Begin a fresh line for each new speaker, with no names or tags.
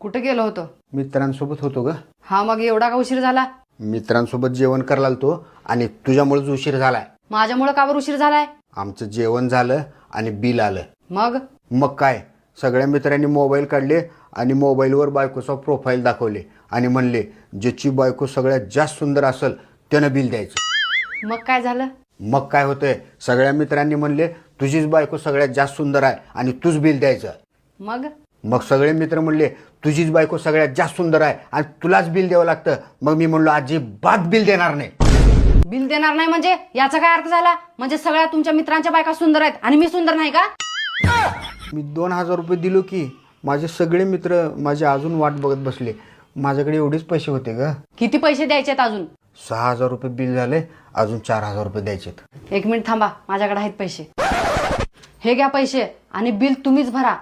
कुठे गेलो होतो?
मित्रांसोबत होतो ग.
हा, मग एवढा का उशीर झाला?
मित्रांसोबत जेवण करायला आलतो आणि तुझ्यामुळेच उशीर झालाय.
माझ्यामुळे का बरं उशीर झालाय?
आमचं जेवण झालं आणि बिल आलं.
मग
मग काय, सगळ्या मित्रांनी मोबाईल काढले आणि मोबाईलवर बायकोचा प्रोफाईल दाखवले आणि म्हणले ज्याची बायको सगळ्यात जास्त सुंदर असेल त्यानं बिल द्यायचं.
मग काय झालं?
मग काय होतंय, सगळ्या मित्रांनी म्हणले तुझीच बायको सगळ्यात जास्त सुंदर आहे आणि तूच बिल द्यायचं.
मग
मग सगळे मित्र म्हणले तुझीच बायको सगळ्यात जास्त सुंदर आहे आणि तुलाच बिल द्यावं लागतं. मग मी म्हणलो अजिबात बिल देणार नाही.
बिल देणार नाही म्हणजे याचा काय अर्थ झाला? म्हणजे सगळ्या तुमच्या मित्रांच्या बायका सुंदर आहेत आणि मी सुंदर नाही का?
मी 2,000 रुपये दिलो की माझे सगळे मित्र माझे अजून वाट बघत बसले. माझ्याकडे एवढेच पैसे होते ग.
किती पैसे द्यायचेत अजून?
6,000 रुपये बिल झाले, अजून 4,000 रुपये द्यायचेत.
1 मिनिट थांबा, माझ्याकडे आहेत पैसे. हे घ्या पैसे आणि बिल तुम्हीच भरा.